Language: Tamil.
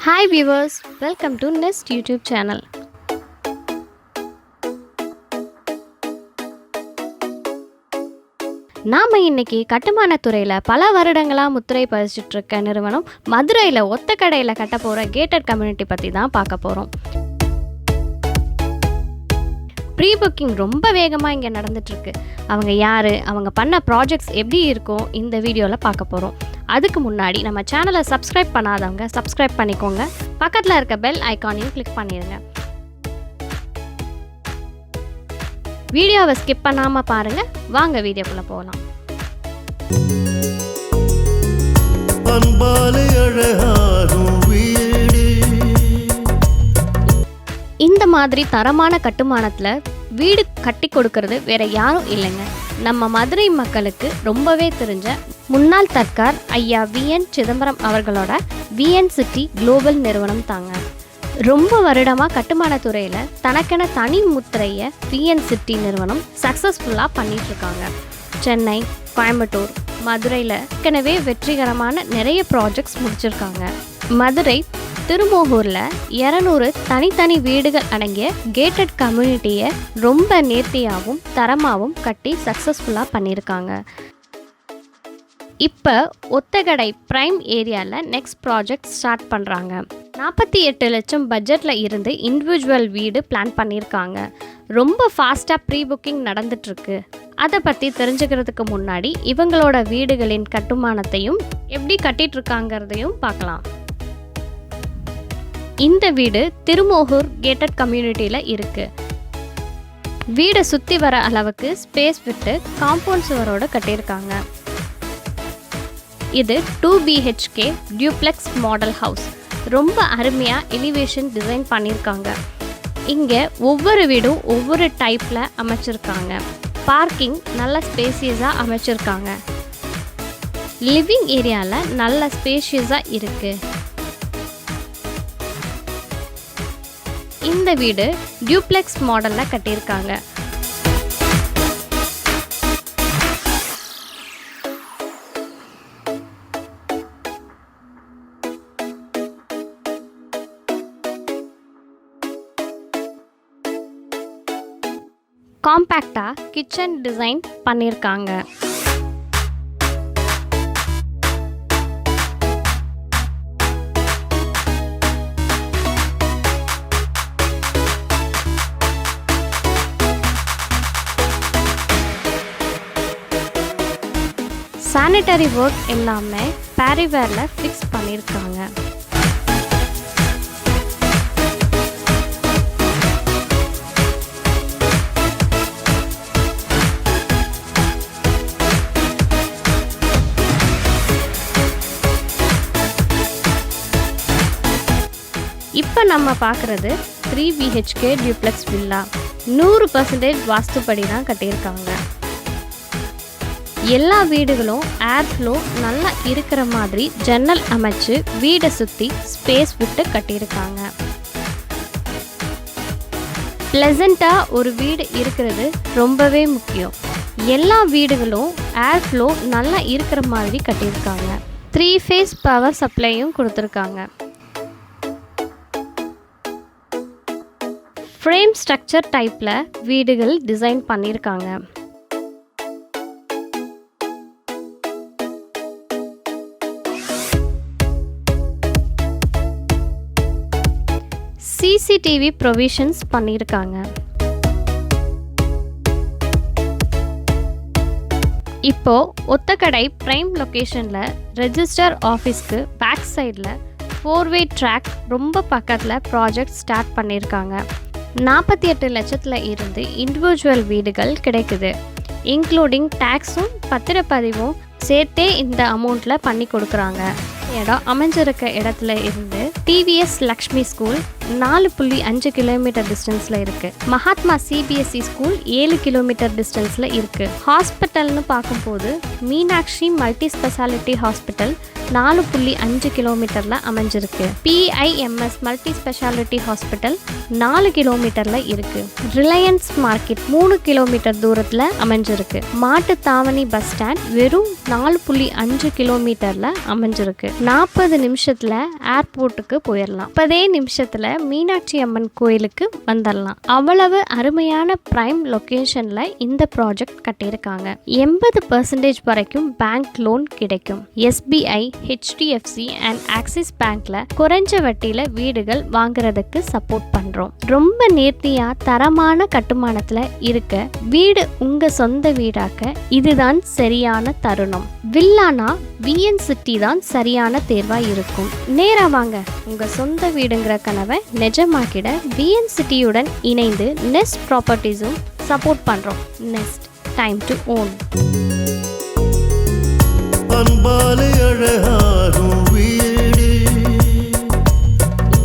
Hi viewers, welcome to Nest YouTube channel. நாம இன்னைக்கு கட்டுமான துறையில பல வருடங்களா முத்திரை பதிச்சிட்டு இருக்க நிறுவனம் மதுரையில ஒத்தக்கடையில கட்ட போற கேட்டட் கம்யூனிட்டி பத்தி தான் பார்க்க போறோம். ப்ரீ புக்கிங் ரொம்ப வேகமாக இங்கே நடந்துட்டுருக்கு. அவங்க யார், அவங்க பண்ண ப்ராஜெக்ட்ஸ் எப்படி இருக்கும் இந்த வீடியோவில் பார்க்க போகிறோம். அதுக்கு முன்னாடி நம்ம சேனலை சப்ஸ்கிரைப் பண்ணாதவங்க சப்ஸ்கிரைப் பண்ணிக்கோங்க. பக்கத்தில் இருக்க பெல் ஐக்கானையும் கிளிக் பண்ணிடுங்க. வீடியோவை ஸ்கிப் பண்ணாமல் பாருங்கள். வாங்க வீடியோக்குள்ளே போகலாம். இந்த மாதிரி தரமான கட்டுமானத்தில் வீடு கட்டி கொடுக்கறது வேற யாரும் இல்லைங்க, நம்ம மதுரை மக்களுக்கு ரொம்பவே தெரிஞ்ச முன்னாள் தற்கார் ஐயா VN சிதம்பரம் அவர்களோட VNCT Global நிறுவனம் தாங்க. ரொம்ப வருடமாக கட்டுமான துறையில் தனக்கென தனி முத்திரையை VNCT நிறுவனம் சக்ஸஸ்ஃபுல்லாக பண்ணிகிட்ருக்காங்க. சென்னை, கோயம்புத்தூர், மதுரையில் ஏற்கனவே வெற்றிகரமான நிறைய ப்ராஜெக்ட்ஸ் முடிச்சிருக்காங்க. மதுரை திருமோகூரில் 200 தனித்தனி வீடுகள் அடங்கிய கேட்டட் கம்யூனிட்டியை ரொம்ப நேர்த்தியாகவும் தரமாகவும் கட்டி சக்ஸஸ்ஃபுல்லாக பண்ணியிருக்காங்க. இப்போ ஒத்தகடை ப்ரைம் ஏரியாவில் நெக்ஸ்ட் ப்ராஜெக்ட் ஸ்டார்ட் பண்ணுறாங்க. 48 லட்சம் பட்ஜெட்டில் இருந்து இண்டிவிஜுவல் வீடு பிளான் பண்ணியிருக்காங்க. ரொம்ப ஃபாஸ்ட்டாக ப்ரீ புக்கிங் நடந்துட்டுருக்கு. அதை பற்றி தெரிஞ்சுக்கிறதுக்கு முன்னாடி இவங்களோட வீடுகளின் கட்டுமானத்தையும் எப்படி கட்டிகிட்ருக்காங்கிறதையும் பார்க்கலாம். இந்த வீடு திருமோகூர் கேட்டட் கம்யூனிட்டியில் இருக்குது. வீடை சுற்றி வர அளவுக்கு ஸ்பேஸ் விட்டு காம்பவுண்ட் சுவரோடு கட்டியிருக்காங்க. இது 2 BHK டியூப்ளெக்ஸ் மாடல் ஹவுஸ். ரொம்ப அருமையாக எலிவேஷன் டிசைன் பண்ணியிருக்காங்க. இங்கே ஒவ்வொரு வீடும் ஒவ்வொரு டைப்பில் அமைச்சிருக்காங்க. பார்க்கிங் நல்ல ஸ்பேசியஸாக அமைச்சிருக்காங்க. லிவிங் ஏரியாவில் நல்ல ஸ்பேஷியஸாக இருக்குது. இந்த வீடு டியூப்ளெக்ஸ் மாடலில் கட்டியிருக்காங்க. காம்பேக்டாக கிச்சன் டிசைன் பண்ணியிருக்காங்க. சானிட்டரி ஒர்க் எல்லாமே பேரிவேரில் ஃபிக்ஸ் பண்ணியிருக்காங்க. இப்போ நம்ம பார்க்குறது 3 BHK டியூப்ளெக்ஸ் வில்லா. 100% வாஸ்துப்படி தான் கட்டியிருக்காங்க. எல்லா வீடுகளும் ஏர் ஃப்ளோ நல்லா இருக்கிற மாதிரி ஜன்னல் அமைச்சு வீடை சுற்றி ஸ்பேஸ் விட்டு கட்டியிருக்காங்க. ப்ளசண்ட்டாக ஒரு வீடு இருக்கிறது ரொம்பவே முக்கியம். எல்லா வீடுகளும் ஏர் ஃப்ளோ நல்லா இருக்கிற மாதிரி கட்டியிருக்காங்க. 3 ஃபேஸ் பவர் சப்ளையும் கொடுத்துருக்காங்க. ஃப்ரேம் ஸ்ட்ரக்சர் டைப்பில் வீடுகள் டிசைன் பண்ணியிருக்காங்க. CCTV ப்ரொவிஷன்ஸ் பண்ணியிருக்காங்க. இப்போ ஒத்தக்கடை ப்ரைம் லொக்கேஷனில் ரெஜிஸ்டர் ஆஃபீஸ்க்கு பேக் சைடில் 4-way ட்ராக் ரொம்ப பக்கத்தில் ப்ராஜெக்ட் ஸ்டார்ட் பண்ணியிருக்காங்க. 48 லட்சத்தில் இருந்து இண்டிவிஜுவல் வீடுகள் கிடைக்குது. இன்க்ளூடிங் டேக்ஸும் பத்திரப்பதிவும் சேர்த்தே இந்த அமௌண்ட்டில் பண்ணி கொடுக்குறாங்க. இடம் அமைஞ்சிருக்க இடத்துல இருந்து TVS லக்ஷ்மி ஸ்கூல் 4.5 கிலோமீட்டர் டிஸ்டன்ஸில் இருக்குது. மகாத்மா CBSE ஸ்கூல் 7 கிலோமீட்டர் டிஸ்டன்ஸில் இருக்குது. ஹாஸ்பிட்டல்னு பார்க்கும்போது மீனாட்சி மல்டி ஸ்பெஷாலிட்டி ஹாஸ்பிட்டல் 4.5 கிலோமீட்டரில் அமைஞ்சிருக்கு. PIMS மல்டி ஸ்பெஷாலிட்டி ஹாஸ்பிட்டல் 4 கிலோமீட்டரில் இருக்குது. ரிலையன்ஸ் மார்க்கெட் 3 கிலோமீட்டர் தூரத்தில் அமைஞ்சிருக்கு. மாட்டு தாவணி பஸ் ஸ்டாண்ட் வெறும் 4.5 கிலோமீட்டரில் அமைஞ்சிருக்கு. 40 நிமிஷத்தில் ஏர்போர்ட்டுக்கு போயிடலாம். 10 நிமிஷத்தில் மீனாட்சி அம்மன் கோயிலுக்கு வந்துடலாம். அவ்வளவு அருமையான ப்ரைம் லொக்கேஷனில் இந்த ப்ராஜெக்ட் கட்டியிருக்காங்க. 80% வரைக்கும் பேங்க் லோன் கிடைக்கும். SBI, HDFC அண்ட் ஆக்சிஸ் பேங்க்ல குறைஞ்ச வட்டியில் வீடுகள் வாங்குறதுக்கு சப்போர்ட் பண்ணுறோம். ரொம்ப நேர்த்தியாக தரமான கட்டுமானத்தில் இருக்க வீடு உங்கள் சொந்த வீடாக்க இதுதான் சரியான தருணம். வில்லானா VNCT தான் சரியான தேர்வாக இருக்கும். நேராக வாங்க, உங்கள் சொந்த வீடுங்கிற கனவை நிஜமாக்கிட VNCTயுடன் இணைந்து நெஸ்ட் ப்ராப்பர்ட்டிஸும் சப்போர்ட் பண்ணுறோம். Nest, time to own. அன்பாலே அழகாகும்